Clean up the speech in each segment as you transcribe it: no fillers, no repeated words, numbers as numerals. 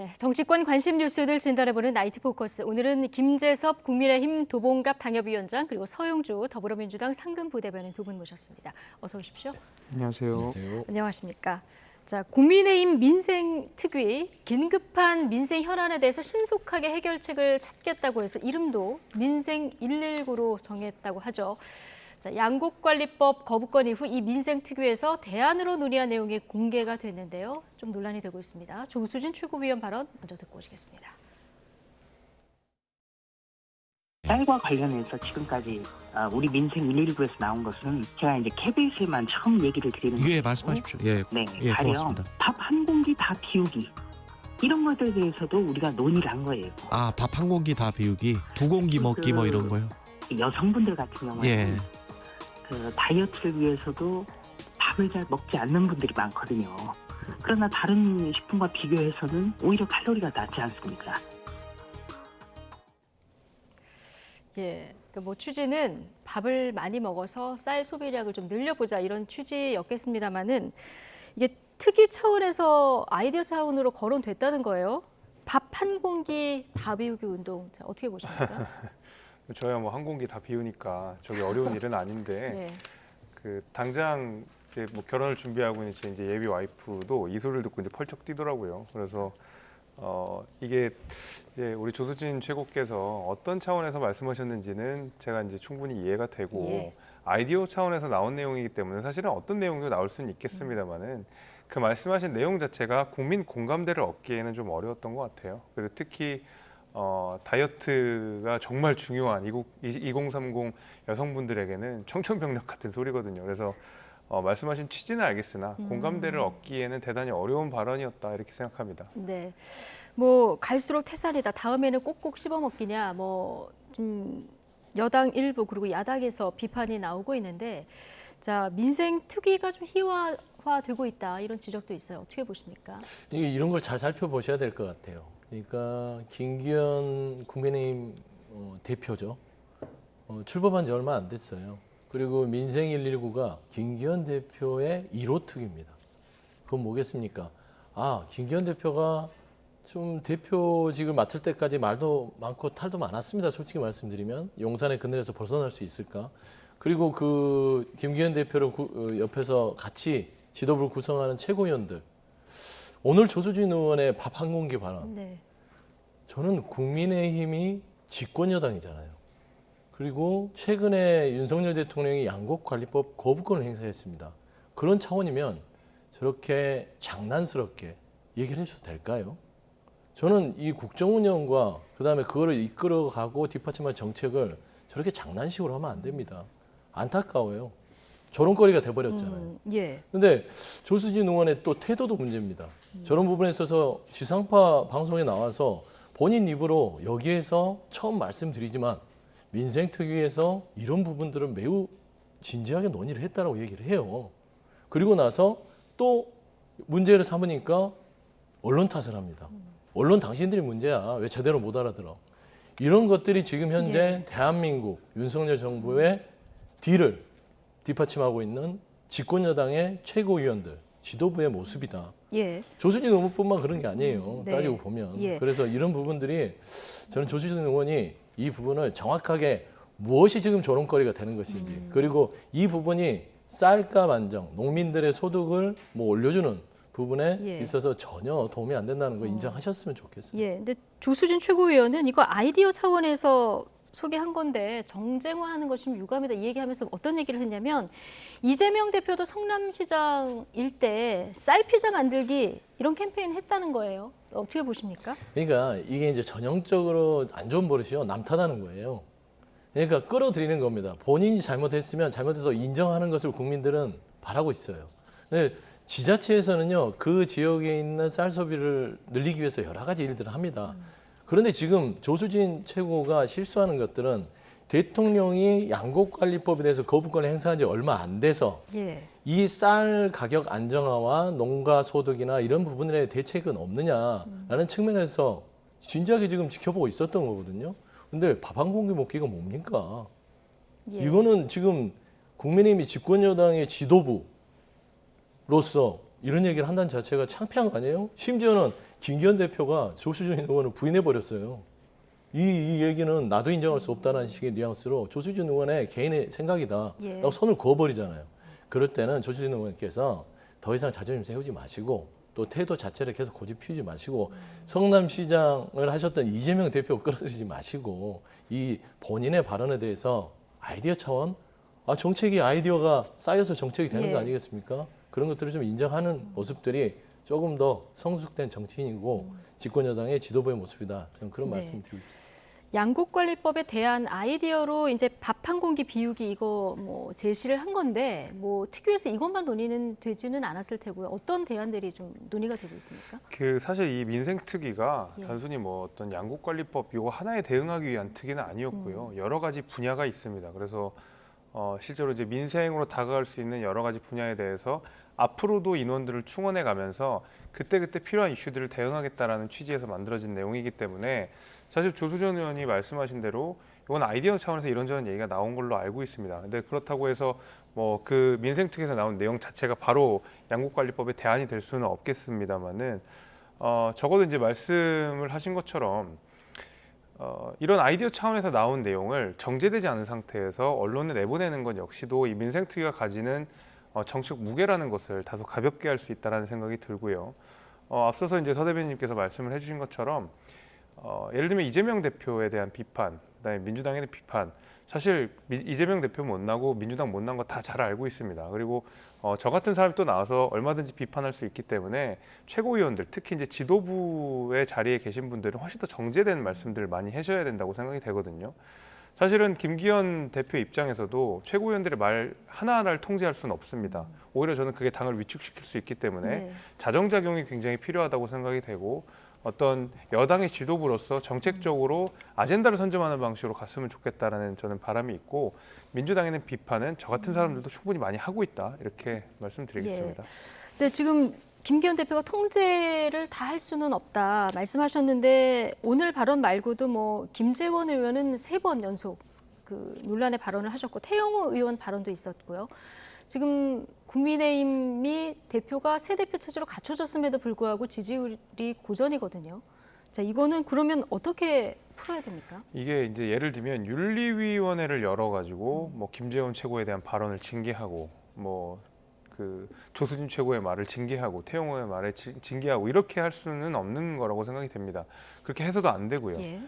네, 정치권 관심 뉴스들 진단해보는 나이트 포커스. 오늘은 김재섭 국민의힘 도봉갑 당협위원장 그리고 서영주 더불어민주당 상근부대변인 두 분 모셨습니다. 어서 오십시오. 안녕하세요. 안녕하세요. 안녕하십니까. 자, 국민의힘 민생특위 긴급한 민생 현안에 대해서 신속하게 해결책을 찾겠다고 해서 이름도 민생 119로 정했다고 하죠. 자, 양곡관리법 거부권 이후 이 민생특위에서 대안으로 논의한 내용이 공개가 됐는데요. 좀 논란이 되고 있습니다. 조수진 최고위원 발언 먼저 듣고 오시겠습니다. 쌀과 관련해서 지금까지 우리 민생 119에서 나온 것은 제가 이제 KBS에만 처음 얘기를 드리는 거예요. 예, 말씀하십시오. 예, 네, 예, 가령 고맙습니다. 밥 한 공기 다 비우기 이런 것들에 대해서도 우리가 논의를 한 거예요. 아, 밥 한 공기 다 비우기, 두 공기 먹기 뭐 이런 거요. 여성분들 같은 경우에는 예. 그 다이어트를 위해서도 밥을 잘 먹지 않는 분들이 많거든요. 그러나 다른 식품과 비교해서는 오히려 칼로리가 낮지 않습니까? 예, 뭐 취지는 밥을 많이 먹어서 쌀 소비량을 좀 늘려보자 이런 취지였겠습니다만은 이게 특위 차원에서 아이디어 차원으로 거론됐다는 거예요. 밥 한 공기 다 비우기 운동. 자, 어떻게 보십니까? 저야 뭐 한 공기 다 비우니까 저게 어려운 일은 아닌데 네. 그 당장 이제 뭐 결혼을 준비하고 있는 제 이제 예비 와이프도 이 소리를 듣고 이제 펄쩍 뛰더라고요. 그래서 이게 이제 우리 조수진 최고께서 어떤 차원에서 말씀하셨는지는 제가 이제 충분히 이해가 되고 예. 아이디어 차원에서 나온 내용이기 때문에 사실은 어떤 내용도 나올 수는 있겠습니다만은 그 말씀하신 내용 자체가 국민 공감대를 얻기에는 좀 어려웠던 것 같아요. 그리고 특히 다이어트가 정말 중요한 2030 여성분들에게는 청천벽력 같은 소리거든요. 그래서 말씀하신 취지는 알겠으나 공감대를 얻기에는 대단히 어려운 발언이었다 이렇게 생각합니다. 네, 뭐 갈수록 태산이다. 다음에는 꼭꼭 씹어먹기냐. 뭐 좀 여당 일부 그리고 야당에서 비판이 나오고 있는데, 자 민생 특위가 좀 희화화되고 있다 이런 지적도 있어요. 어떻게 보십니까? 이런 걸 잘 살펴보셔야 될 것 같아요. 그러니까 김기현 국민의힘 대표죠. 출범한 지 얼마 안 됐어요. 그리고 민생 119가 김기현 대표의 1호 특위입니다. 그건 뭐겠습니까? 아, 김기현 대표가 좀 대표직을 맡을 때까지 말도 많고 탈도 많았습니다. 솔직히 말씀드리면 용산의 그늘에서 벗어날 수 있을까? 그리고 그 김기현 대표를 옆에서 같이 지도부를 구성하는 최고위원들. 오늘 조수진 의원의 밥 한 공기 발언. 네. 저는 국민의힘이 집권 여당이잖아요. 그리고 최근에 윤석열 대통령이 양곡관리법 거부권을 행사했습니다. 그런 차원이면 저렇게 장난스럽게 얘기를 해줘도 될까요? 저는 이 국정운영과 그다음에 그거를 이끌어가고 뒷받침할 정책을 저렇게 장난식으로 하면 안 됩니다. 안타까워요. 조롱거리가 돼버렸잖아요. 예. 근데 조수진 의원의 또 태도도 문제입니다. 저런 부분에 있어서 지상파 방송에 나와서 본인 입으로 여기에서 처음 말씀드리지만 민생특위에서 이런 부분들은 매우 진지하게 논의를 했다라고 얘기를 해요. 그리고 나서 또 문제를 삼으니까 언론 탓을 합니다. 언론 당신들이 문제야. 왜 제대로 못 알아들어. 이런 것들이 지금 현재 대한민국 윤석열 정부의 뒤를 뒷받침하고 있는 집권 여당의 최고위원들, 지도부의 모습이다. 예. 조수진 의원뿐만 그런 게 아니에요. 네. 따지고 보면. 예. 그래서 이런 부분들이 저는 조수진 의원이 이 부분을 정확하게 무엇이 지금 조롱거리가 되는 것인지 그리고 이 부분이 쌀값 안정, 농민들의 소득을 뭐 올려주는 부분에 예. 있어서 전혀 도움이 안 된다는 거 인정하셨으면 좋겠어요. 예. 근데 조수진 최고위원은 이거 아이디어 차원에서 소개한 건데 정쟁화하는 것이 좀 유감이다 이 얘기하면서 어떤 얘기를 했냐면 이재명 대표도 성남시장 일대 쌀피자 만들기 이런 캠페인 했다는 거예요. 어떻게 보십니까? 그러니까 이게 이제 전형적으로 안 좋은 버릇이요. 남 탓하는 거예요. 그러니까 끌어들이는 겁니다. 본인이 잘못했으면 잘못해서 인정하는 것을 국민들은 바라고 있어요. 근데 지자체에서는요. 그 지역에 있는 쌀 소비를 늘리기 위해서 여러 가지 일들을 합니다. 그런데 지금 조수진 최고가 실수하는 것들은 대통령이 양곡관리법에 대해서 거부권을 행사한 지 얼마 안 돼서 예. 이 쌀 가격 안정화와 농가 소득이나 이런 부분에 대책은 없느냐라는 측면에서 진지하게 지금 지켜보고 있었던 거거든요. 근데 밥 한 공기 먹기가 뭡니까? 예. 이거는 지금 국민의힘이 집권 여당의 지도부로서 이런 얘기를 한다는 자체가 창피한 거 아니에요? 심지어는 김기현 대표가 조수진 의원을 부인해 버렸어요. 이 얘기는 나도 인정할 수 없다는 식의 뉘앙스로 조수진 의원의 개인의 생각이다 예. 라고 선을 그어버리잖아요. 그럴 때는 조수진 의원께서 더 이상 자존심 세우지 마시고 또 태도 자체를 계속 고집 피우지 마시고 성남시장을 하셨던 이재명 대표 끌어들이지 마시고 이 본인의 발언에 대해서 아이디어 차원, 정책이 아이디어가 쌓여서 정책이 되는 예. 거 아니겠습니까? 그런 것들을 좀 인정하는 모습들이 조금 더 성숙된 정치인이고 집권 여당의 지도부의 모습이다. 저는 그런 네. 말씀을 드리고 싶습니다. 양국관리법에 대한 아이디어로 이제 밥 한 공기 비우기 이거 뭐 제시를 한 건데 뭐 특위에서 이것만 논의는 되지는 않았을 테고요. 어떤 대안들이 좀 논의가 되고 있습니까? 그 사실 이 민생특위가 예. 단순히 뭐 어떤 양국관리법 이거 하나에 대응하기 위한 특위는 아니었고요. 여러 가지 분야가 있습니다. 그래서 실제로 이제 민생으로 다가갈 수 있는 여러 가지 분야에 대해서 앞으로도 인원들을 충원해 가면서 그때그때 필요한 이슈들을 대응하겠다라는 취지에서 만들어진 내용이기 때문에 사실 조수진 의원이 말씀하신 대로 이건 아이디어 차원에서 이런저런 얘기가 나온 걸로 알고 있습니다. 근데 그렇다고 해서 뭐 그 민생특위에서 나온 내용 자체가 바로 양국관리법의 대안이 될 수는 없겠습니다만은 적어도 이제 말씀을 하신 것처럼 이런 아이디어 차원에서 나온 내용을 정제되지 않은 상태에서 언론에 내보내는 건 역시도 이 민생특위가 가지는 정치적 무게라는 것을 다소 가볍게 할 수 있다는 생각이 들고요. 앞서서 이제 서 대변인님께서 말씀을 해주신 것처럼 예를 들면 이재명 대표에 대한 비판, 그다음에 민주당에 대한 비판, 사실 이재명 대표 못나고 민주당 못난 거 다 잘 알고 있습니다. 그리고 저 같은 사람이 또 나와서 얼마든지 비판할 수 있기 때문에 최고위원들, 특히 이제 지도부의 자리에 계신 분들은 훨씬 더 정제된 말씀들을 많이 하셔야 된다고 생각이 되거든요. 사실은 김기현 대표 입장에서도 최고위원들의 말 하나하나를 통제할 수는 없습니다. 오히려 저는 그게 당을 위축시킬 수 있기 때문에 네. 자정작용이 굉장히 필요하다고 생각이 되고 어떤 여당의 지도부로서 정책적으로 아젠다를 선점하는 방식으로 갔으면 좋겠다라는 저는 바람이 있고 민주당에는 비판은 저 같은 사람들도 충분히 많이 하고 있다 이렇게 말씀드리겠습니다. 근데 지금 김기현 대표가 통제를 다 할 수는 없다 말씀하셨는데 오늘 발언 말고도 뭐 김재원 의원은 3번 연속 그 논란의 발언을 하셨고 태영호 의원 발언도 있었고요. 지금 국민의힘이 대표가 새 대표 체제로 갖춰졌음에도 불구하고 지지율이 고전이거든요. 자, 이거는 그러면 어떻게 풀어야 됩니까? 이게 이제 예를 들면 윤리위원회를 열어가지고 뭐 김재원 최고에 대한 발언을 징계하고 뭐 그 조수진 최고의 말을 징계하고 태영호의 말을 징계하고 이렇게 할 수는 없는 거라고 생각이 됩니다. 그렇게 해서도 안 되고요. 예.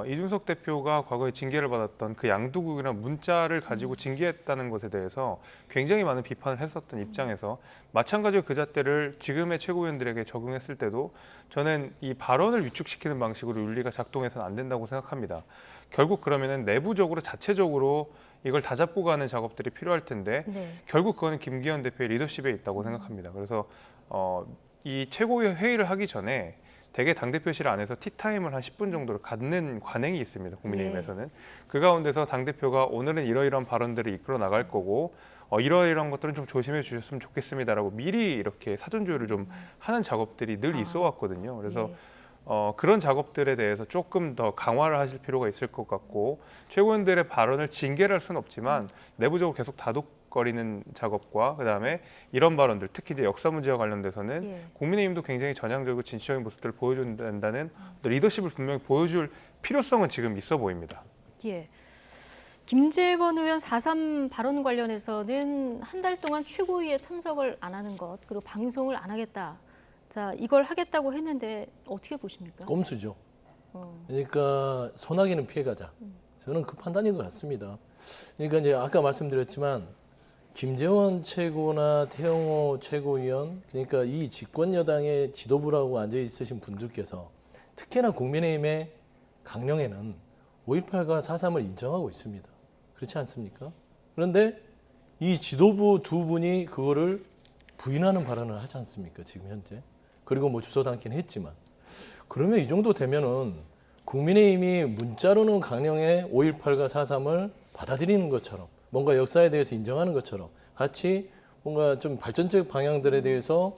이준석 대표가 과거에 징계를 받았던 그 양두국이라는 문자를 가지고 징계했다는 것에 대해서 굉장히 많은 비판을 했었던 입장에서 마찬가지로 그 잣대를 지금의 최고위원들에게 적용했을 때도 저는 이 발언을 위축시키는 방식으로 윤리가 작동해서는 안 된다고 생각합니다. 결국 그러면은 내부적으로 자체적으로 이걸 다잡고 가는 작업들이 필요할 텐데 네. 결국 그거는 김기현 대표의 리더십에 있다고 생각합니다. 그래서 이 최고위 회의를 하기 전에 대개 당대표실 안에서 티타임을 한 10분 정도를 갖는 관행이 있습니다. 국민의힘에서는. 그 가운데서 당대표가 오늘은 이러이러한 발언들을 이끌어 나갈 거고 이러이러한 것들은 좀 조심해 주셨으면 좋겠습니다라고 미리 이렇게 사전 조율을 좀 하는 작업들이 늘 있어 왔거든요. 그래서 예. 그런 작업들에 대해서 조금 더 강화를 하실 필요가 있을 것 같고 최고위원들의 발언을 징계를 할 수는 없지만 내부적으로 계속 다독거리는 작업과 그다음에 이런 발언들 특히 이제 역사 문제와 관련돼서는 예. 국민의힘도 굉장히 전향적이고 진취적인 모습들을 보여줘야 된다는 리더십을 분명히 보여줄 필요성은 지금 있어 보입니다. 예. 김재원 의원 4.3 발언 관련해서는 한 달 동안 최고위에 참석을 안 하는 것 그리고 방송을 안 하겠다. 자, 이걸 하겠다고 했는데 어떻게 보십니까? 꼼수죠. 그러니까 소나기는 피해가자. 저는 그 판단인 것 같습니다. 그러니까 이제 아까 말씀드렸지만 김재원 최고나 태영호 최고위원 그러니까 이 집권 여당의 지도부라고 앉아 있으신 분들께서 특히나 국민의힘의 강령에는 5.18과 4.3을 인정하고 있습니다. 그렇지 않습니까? 그런데 이 지도부 두 분이 그거를 부인하는 발언을 하지 않습니까? 지금 현재. 그리고 뭐 주소 담긴 했지만 그러면 이 정도 되면은 국민의힘이 문자로는 강령의 5.18과 4.3을 받아들이는 것처럼 뭔가 역사에 대해서 인정하는 것처럼 같이 뭔가 좀 발전적 방향들에 대해서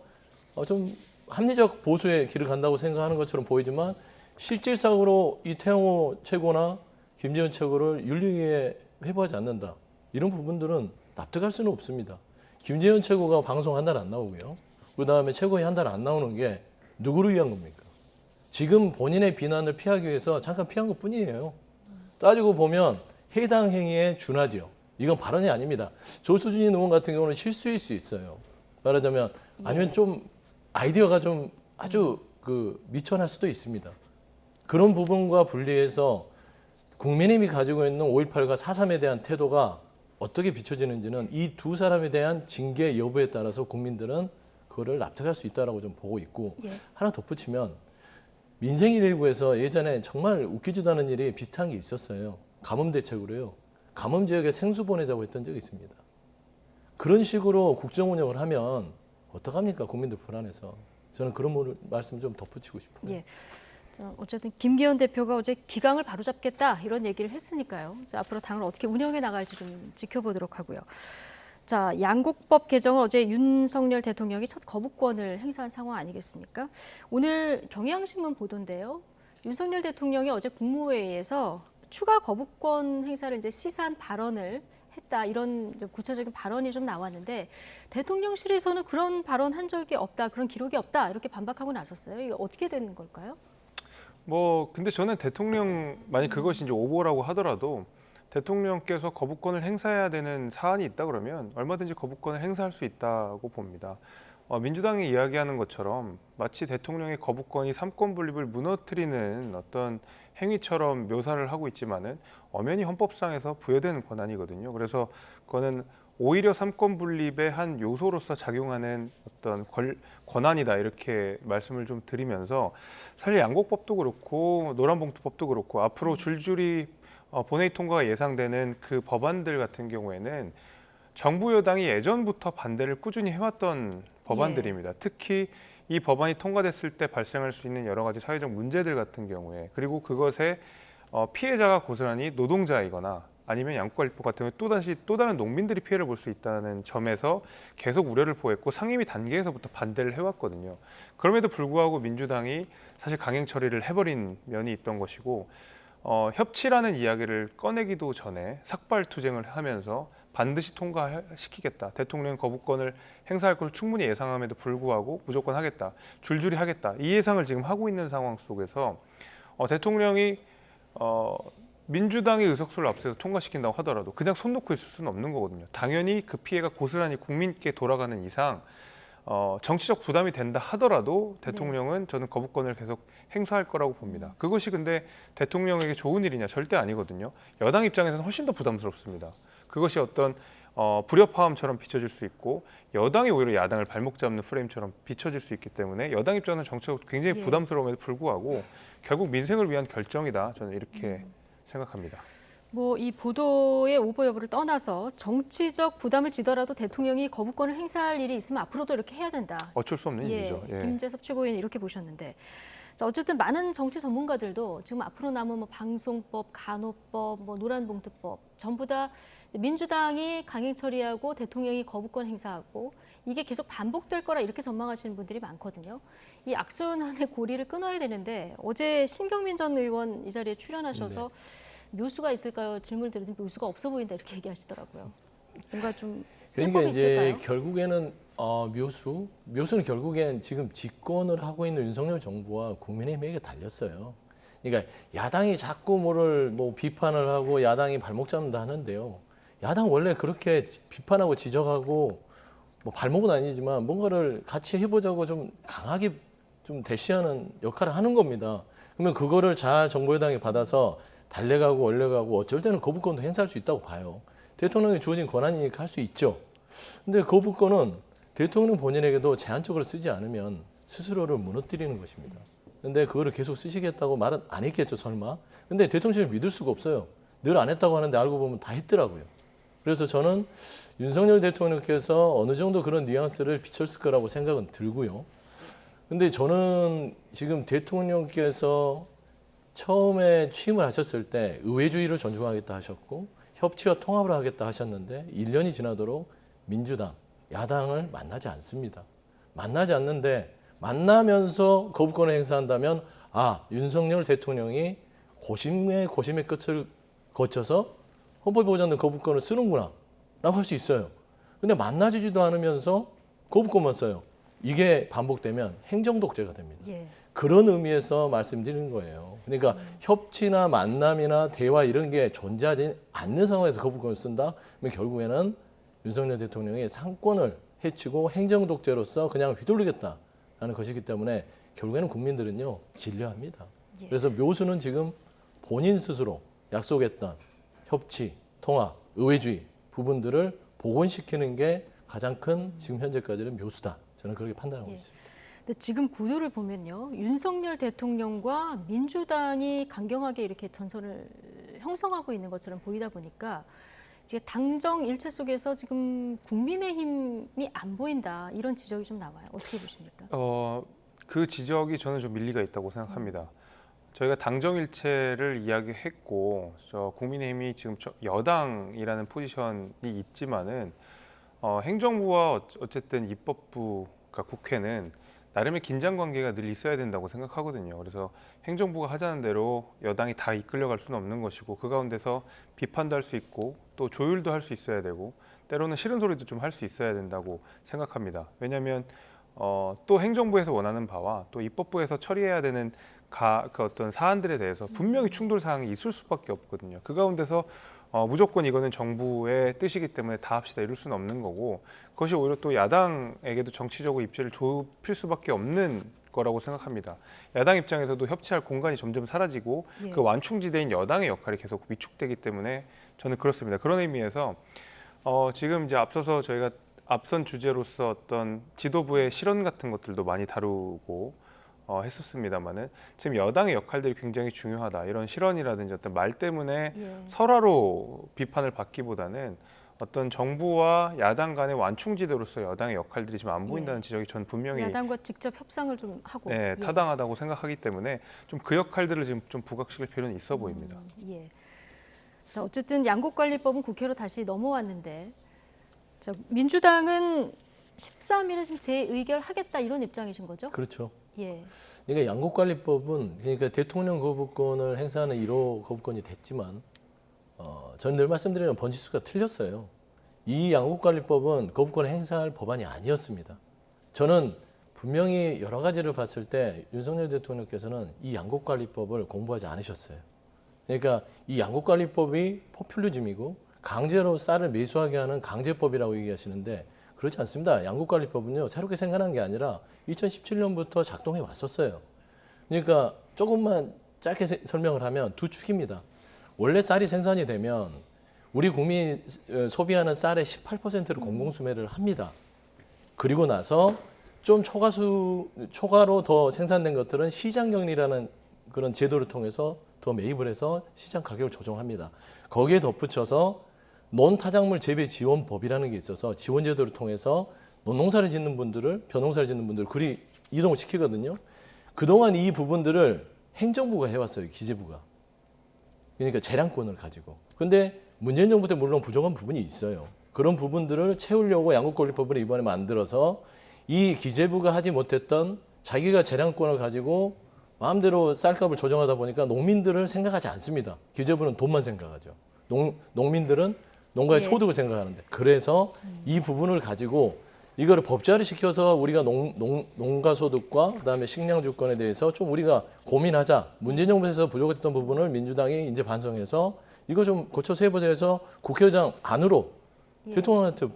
좀 합리적 보수의 길을 간다고 생각하는 것처럼 보이지만 실질상으로 이 태영호 최고나 김재원 최고를 윤리위에 회부하지 않는다. 이런 부분들은 납득할 수는 없습니다. 김재원 최고가 방송 한 달 안 나오고요. 그다음에 최고위 한 달 안 나오는 게 누구를 위한 겁니까? 지금 본인의 비난을 피하기 위해서 잠깐 피한 것뿐이에요. 따지고 보면 해당 행위에 준하지요. 이건 발언이 아닙니다. 조수진 의원 같은 경우는 실수일 수 있어요. 말하자면 아니면 좀 아이디어가 좀 아주 미천할 수도 있습니다. 그런 부분과 분리해서 국민의힘이 가지고 있는 5.18과 4.3에 대한 태도가 어떻게 비춰지는지는 이 두 사람에 대한 징계 여부에 따라서 국민들은 그거를 납득할 수 있다라고 좀 보고 있고 예. 하나 덧붙이면 민생 119에서 예전에 정말 웃기지도 않은 일이 비슷한 게 있었어요. 가뭄 대책으로요. 가뭄 지역에 생수 보내자고 했던 적이 있습니다. 그런 식으로 국정 운영을 하면 어떡합니까? 국민들 불안해서. 저는 그런 말씀 좀 덧붙이고 싶어요. 예. 자, 어쨌든 김기현 대표가 어제 기강을 바로잡겠다 이런 얘기를 했으니까요. 자, 앞으로 당을 어떻게 운영해 나갈지 좀 지켜보도록 하고요. 자, 양곡법 개정을 어제 윤석열 대통령이 첫 거부권을 행사한 상황 아니겠습니까? 오늘 경향신문 보도인데요. 윤석열 대통령이 어제 국무회의에서 추가 거부권 행사를 이제 시사한 발언을 했다, 이런 구체적인 발언이 좀 나왔는데 대통령실에서는 그런 발언 한 적이 없다, 그런 기록이 없다 이렇게 반박하고 나섰어요. 이거 어떻게 되는 걸까요? 근데 저는 대통령 만약 그것이 이제 오보라고 하더라도 대통령께서 거부권을 행사해야 되는 사안이 있다 그러면 얼마든지 거부권을 행사할 수 있다고 봅니다. 민주당이 이야기하는 것처럼 마치 대통령의 거부권이 삼권 분립을 무너뜨리는 어떤 행위처럼 묘사를 하고 있지만은 엄연히 헌법상에서 부여되는 권한이거든요. 그래서 그거는 오히려 삼권 분립의 한 요소로서 작용하는 어떤 권한이다 이렇게 말씀을 좀 드리면서 사실 양곡법도 그렇고 노란봉투법도 그렇고 앞으로 줄줄이 본회의 통과가 예상되는 그 법안들 같은 경우에는 정부 여당이 예전부터 반대를 꾸준히 해왔던 법안들입니다. 특히 이 법안이 통과됐을 때 발생할 수 있는 여러 가지 사회적 문제들 같은 경우에 그리고 그것에 피해자가 고스란히 노동자이거나 아니면 양국관리법 같은 경우 또 다른 농민들이 피해를 볼 수 있다는 점에서 계속 우려를 보였고 상임위 단계에서부터 반대를 해왔거든요. 그럼에도 불구하고 민주당이 사실 강행 처리를 해버린 면이 있던 것이고 협치라는 이야기를 꺼내기도 전에 삭발투쟁을 하면서 반드시 통과시키겠다. 대통령 거부권을 행사할 것을 충분히 예상함에도 불구하고 무조건 하겠다. 줄줄이 하겠다. 이 예상을 지금 하고 있는 상황 속에서 대통령이 민주당의 의석수를 앞서서 통과시킨다고 하더라도 그냥 손 놓고 있을 수는 없는 거거든요. 당연히 그 피해가 고스란히 국민께 돌아가는 이상 정치적 부담이 된다 하더라도 대통령은 저는 거부권을 계속 행사할 거라고 봅니다. 그것이 근데 대통령에게 좋은 일이냐? 절대 아니거든요. 여당 입장에서는 훨씬 더 부담스럽습니다. 그것이 어떤 불협화음처럼 비춰질 수 있고 여당이 오히려 야당을 발목 잡는 프레임처럼 비춰질 수 있기 때문에 여당 입장에서는 정치적으로 굉장히 부담스러움에도 불구하고 결국 민생을 위한 결정이다. 저는 이렇게 생각합니다. 이 보도의 오보 여부를 떠나서 정치적 부담을 지더라도 대통령이 거부권을 행사할 일이 있으면 앞으로도 이렇게 해야 된다. 어쩔 수 없는 일이죠. 예. 김재섭 최고위원 이렇게 보셨는데, 자, 어쨌든 많은 정치 전문가들도 지금 앞으로 남은 방송법, 간호법, 노란봉투법 전부 다 민주당이 강행 처리하고 대통령이 거부권 행사하고 이게 계속 반복될 거라 이렇게 전망하시는 분들이 많거든요. 이 악순환의 고리를 끊어야 되는데 어제 신경민 전 의원 이 자리에 출연하셔서 묘수가 있을까요? 질문을 드렸더니 묘수가 없어 보인다 이렇게 얘기하시더라고요. 뭔가 좀 그러니까 해법이 이제 있을까요? 결국에는 묘수는 결국엔 지금 집권을 하고 있는 윤석열 정부와 국민의힘에게 달렸어요. 그러니까 야당이 자꾸 뭐를 비판을 하고 야당이 발목 잡는다 하는데요. 야당 원래 그렇게 비판하고 지적하고 발목은 아니지만 뭔가를 같이 해보자고 좀 강하게 좀 대시하는 역할을 하는 겁니다. 그러면 그거를 잘 정부 여당이 받아서 달래가고 원래가고 어쩔 때는 거부권도 행사할 수 있다고 봐요. 대통령이 주어진 권한이니까 할 수 있죠. 근데 거부권은 대통령 본인에게도 제한적으로 쓰지 않으면 스스로를 무너뜨리는 것입니다. 근데 그거를 계속 쓰시겠다고 말은 안 했겠죠, 설마. 근데 대통령을 믿을 수가 없어요. 늘 안 했다고 하는데 알고 보면 다 했더라고요. 그래서 저는 윤석열 대통령께서 어느 정도 그런 뉘앙스를 비쳤을 거라고 생각은 들고요. 근데 저는 지금 대통령께서 처음에 취임을 하셨을 때 의회주의를 존중하겠다 하셨고 협치와 통합을 하겠다 하셨는데 1년이 지나도록 민주당, 야당을 만나지 않습니다. 만나지 않는데 만나면서 거부권을 행사한다면 윤석열 대통령이 고심의 끝을 거쳐서 헌법에 보장된 거부권을 쓰는구나 라고 할 수 있어요. 근데 만나지도 않으면서 거부권만 써요. 이게 반복되면 행정독재가 됩니다. 그런 의미에서 말씀드리는 거예요. 그러니까 협치나 만남이나 대화 이런 게 존재하지 않는 상황에서 거부권을 쓴다? 그러면 결국에는 윤석열 대통령이 상권을 해치고 행정 독재로서 그냥 휘둘르겠다라는 것이기 때문에 결국에는 국민들은요 진료합니다. 예. 그래서 묘수는 지금 본인 스스로 약속했던 협치, 통화, 의회주의 부분들을 복원시키는 게 가장 큰 지금 현재까지는 묘수다. 저는 그렇게 판단하고 예. 있습니다. 근데 지금 구도를 보면요, 윤석열 대통령과 민주당이 강경하게 이렇게 전선을 형성하고 있는 것처럼 보이다 보니까 이제 당정 일체 속에서 지금 국민의힘이 안 보인다 이런 지적이 좀 나와요. 어떻게 보십니까? 그 지적이 저는 좀 일리가 있다고 생각합니다. 저희가 당정일체를 이야기했고, 국민의힘이 지금 여당이라는 포지션이 있지만은 행정부와 어쨌든 입법부, 그러니까 국회는 나름의 긴장 관계가 늘 있어야 된다고 생각하거든요. 그래서 행정부가 하자는 대로 여당이 다 이끌려갈 수는 없는 것이고, 그 가운데서 비판도 할 수 있고 또 조율도 할 수 있어야 되고 때로는 싫은 소리도 좀 할 수 있어야 된다고 생각합니다. 왜냐하면 또 행정부에서 원하는 바와 또 입법부에서 처리해야 되는 그 어떤 사안들에 대해서 분명히 충돌 사항이 있을 수밖에 없거든요. 그 가운데서 무조건 이거는 정부의 뜻이기 때문에 다 합시다 이럴 수는 없는 거고, 그것이 오히려 또 야당에게도 정치적으로 입지를 좁힐 수밖에 없는 거라고 생각합니다. 야당 입장에서도 협치할 공간이 점점 사라지고 예. 그 완충지대인 여당의 역할이 계속 위축되기 때문에 저는 그렇습니다. 그런 의미에서 지금 이제 앞서서 저희가 앞선 주제로서 어떤 지도부의 실언 같은 것들도 많이 다루고 했었습니다만은 지금 여당의 역할들이 굉장히 중요하다. 이런 실언이라든지 어떤 말 때문에 예. 설화로 비판을 받기보다는 어떤 정부와 야당 간의 완충지대로서 여당의 역할들이 지금 안 보인다는 지적이 전 분명히 야당과 직접 협상을 좀 하고 네, 예. 타당하다고 생각하기 때문에 좀 그 역할들을 지금 좀 부각시킬 필요는 있어 보입니다. 예. 자, 어쨌든 양국관리법은 국회로 다시 넘어왔는데, 자, 민주당은 13일에 지금 재의결하겠다 이런 입장이신 거죠? 그렇죠. 예. 그러니까 양국관리법은 그러니까 대통령 거부권을 행사하는 1호 거부권이 됐지만 저는 늘 말씀드리는 번지수가 틀렸어요. 이 양국관리법은 거부권을 행사할 법안이 아니었습니다. 저는 분명히 여러 가지를 봤을 때 윤석열 대통령께서는 이 양국관리법을 공부하지 않으셨어요. 그러니까 이 양국관리법이 포퓰리즘이고 강제로 쌀을 매수하게 하는 강제법이라고 얘기하시는데 그렇지 않습니다. 양국관리법은요 새롭게 생각한 게 아니라 2017년부터 작동해 왔었어요. 그러니까 조금만 짧게 설명을 하면 두 축입니다. 원래 쌀이 생산이 되면 우리 국민이 소비하는 쌀의 18%를 공공수매를 합니다. 그리고 나서 좀 초과로 더 생산된 것들은 시장격리라는 그런 제도를 통해서 더 매입을 해서 시장 가격을 조정합니다. 거기에 덧붙여서 논타작물 재배 지원법이라는 게 있어서 지원 제도를 통해서 논농사를 짓는 분들을 벼농사를 짓는 분들을 그리 이동을 시키거든요. 그동안 이 부분들을 행정부가 해왔어요. 기재부가. 그러니까 재량권을 가지고. 근데 문재인 정부 때 물론 부족한 부분이 있어요. 그런 부분들을 채우려고 양국관리법을 이번에 만들어서 이 기재부가 하지 못했던 자기가 재량권을 가지고 마음대로 쌀값을 조정하다 보니까 농민들을 생각하지 않습니다. 기재부는 돈만 생각하죠. 농민들은 농가의 예. 소득을 생각하는데 그래서 이 부분을 가지고 이거를 법제화를 시켜서 우리가 농가 소득과 그다음에 식량 주권에 대해서 좀 우리가 고민하자. 문재인 정부에서 부족했던 부분을 민주당이 이제 반성해서 이거 좀 고쳐서 해보자 해서 국회의장 안으로 예. 대통령한테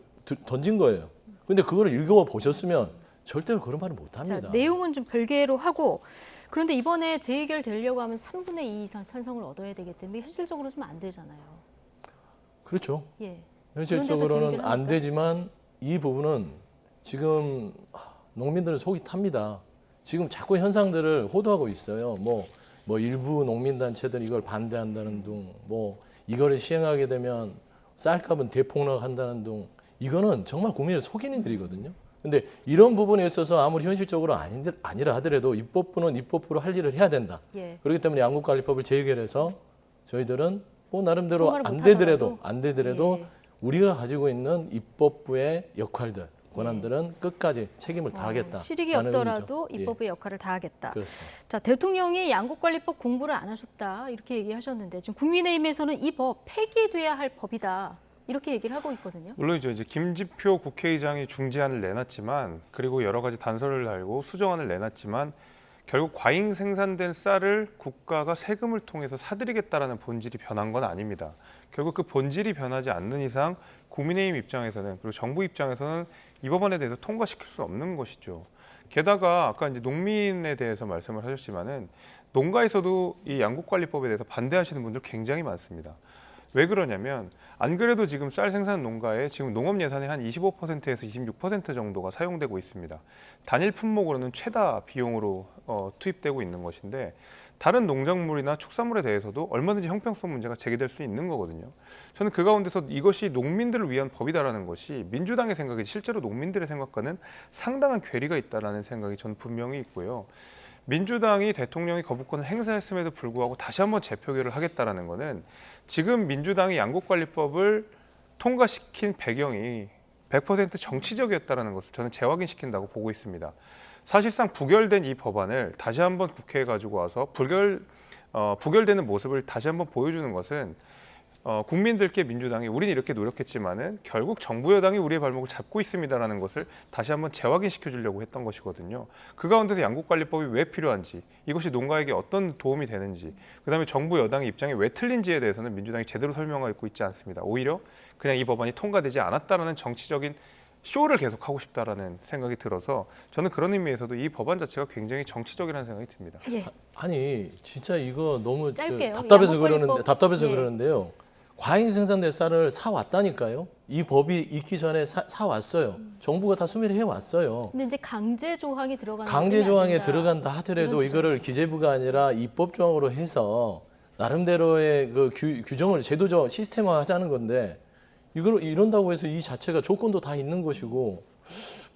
던진 거예요. 근데 그걸 읽어보셨으면 절대로 그런 말을 못합니다. 자, 내용은 좀 별개로 하고, 그런데 이번에 재의결 되려고 하면 3분의 2 이상 찬성을 얻어야 되기 때문에 현실적으로 좀 안 되잖아요. 그렇죠. 예. 현실적으로는 재의결을 안 하니까? 되지만 이 부분은 지금 농민들은 속이 탑니다. 지금 자꾸 현상들을 호도하고 있어요. 뭐 일부 농민단체들 이걸 반대한다는 둥, 뭐 이거를 시행하게 되면 쌀값은 대폭락한다는 둥, 이거는 정말 국민을 속이는 일이거든요. 근데 이런 부분에 있어서 아무리 현실적으로 아니라 하더라도 입법부는 입법부로 할 일을 해야 된다. 예. 그렇기 때문에 양국관리법을 재의결해서 저희들은 뭐 나름대로 통과를 안 못하더라도? 되더라도 예. 우리가 가지고 있는 입법부의 역할들, 권한들은 끝까지 책임을 다하겠다. 실익이 없더라도 입법부의 역할을 다하겠다. 그렇습니다. 자, 대통령이 양국관리법 공부를 안 하셨다 이렇게 얘기하셨는데 지금 국민의힘에서는 이 법 폐기돼야 할 법이다 이렇게 얘기를 하고 있거든요. 물론이죠. 이제 김지표 국회의장이 중재안을 내놨지만, 그리고 여러 가지 단서를 달고 수정안을 내놨지만 결국 과잉 생산된 쌀을 국가가 세금을 통해서 사들이겠다라는 본질이 변한 건 아닙니다. 결국 그 본질이 변하지 않는 이상 국민의힘 입장에서는 그리고 정부 입장에서는 이 법안에 대해서 통과시킬 수 없는 것이죠. 게다가 아까 이제 농민에 대해서 말씀을 하셨지만은 농가에서도 이 양곡관리법에 대해서 반대하시는 분들 굉장히 많습니다. 왜 그러냐면 안 그래도 지금 쌀 생산 농가에 지금 농업 예산의 한 25%에서 26% 정도가 사용되고 있습니다. 단일 품목으로는 최다 비용으로 투입되고 있는 것인데 다른 농작물이나 축산물에 대해서도 얼마든지 형평성 문제가 제기될 수 있는 거거든요. 저는 그 가운데서 이것이 농민들을 위한 법이다라는 것이 민주당의 생각이 실제로 농민들의 생각과는 상당한 괴리가 있다라는 생각이 저는 분명히 있고요. 민주당이 대통령이 거부권을 행사했음에도 불구하고 다시 한번 재표결을 하겠다라는 것은 지금 민주당이 양곡관리법을 통과시킨 배경이 100% 정치적이었다라는 것을 저는 재확인시킨다고 보고 있습니다. 사실상 부결된 이 법안을 다시 한번 국회에 가지고 와서 부결되는 모습을 다시 한번 보여주는 것은 국민들께 민주당이 우리는 이렇게 노력했지만은 결국 정부 여당이 우리의 발목을 잡고 있습니다라는 것을 다시 한번 재확인시켜 주려고 했던 것이거든요. 그 가운데서 양곡관리법이 왜 필요한지, 이것이 농가에게 어떤 도움이 되는지, 그다음에 정부 여당의 입장이 왜 틀린지에 대해서는 민주당이 제대로 설명하고 있지 않습니다. 오히려 그냥 이 법안이 통과되지 않았다라는 정치적인 쇼를 계속하고 싶다라는 생각이 들어서 저는 그런 의미에서도 이 법안 자체가 굉장히 정치적이라는 생각이 듭니다. 예. 아니 진짜 이거 너무 짧게요. 답답해서 양곡관리법. 답답해서 예. 그러는데요. 과잉 생산된 쌀을 사 왔다니까요. 이 법이 있기 전에 사 왔어요. 정부가 다 수매를 해 왔어요. 근데 이제 강제 조항이 들어가는 강제 것들이 조항에 아닌가. 들어간다 하더라도 이런 이거를 기재부가 아니라 입법 조항으로 해서 나름대로의 그 규정을 제도적 시스템화하자는 건데 이걸 이런다고 해서 이 자체가 조건도 다 있는 것이고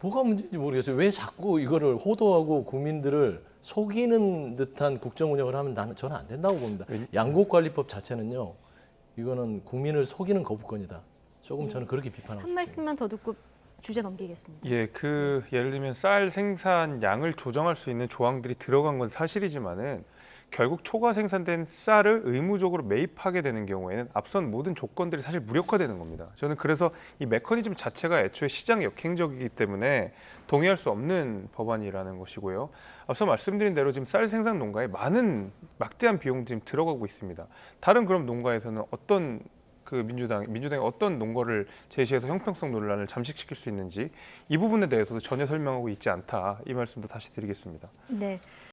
뭐가 문제인지 모르겠어요. 왜 자꾸 이거를 호도하고 국민들을 속이는 듯한 국정 운영을 하면 저는 안 된다고 봅니다. 양곡관리법 자체는요. 이거는 국민을 속이는 거부권이다. 조금 저는 그렇게 비판하고 한 싶습니다. 말씀만 더 듣고 주제 넘기겠습니다. 예, 예를 들면 쌀 생산 양을 조정할 수 있는 조항들이 들어간 건 사실이지만은 결국 초과 생산된 쌀을 의무적으로 매입하게 되는 경우에는 앞선 모든 조건들이 사실 무력화되는 겁니다. 저는 그래서 이 메커니즘 자체가 애초에 시장 역행적이기 때문에 동의할 수 없는 법안이라는 것이고요. 앞서 말씀드린 대로 지금 쌀 생산 농가에 많은 막대한 비용들이 들어가고 있습니다. 다른 그럼 농가에서는 어떤 민주당이 어떤 논거를 제시해서 형평성 논란을 잠식시킬 수 있는지 이 부분에 대해서도 전혀 설명하고 있지 않다. 이 말씀도 다시 드리겠습니다. 네.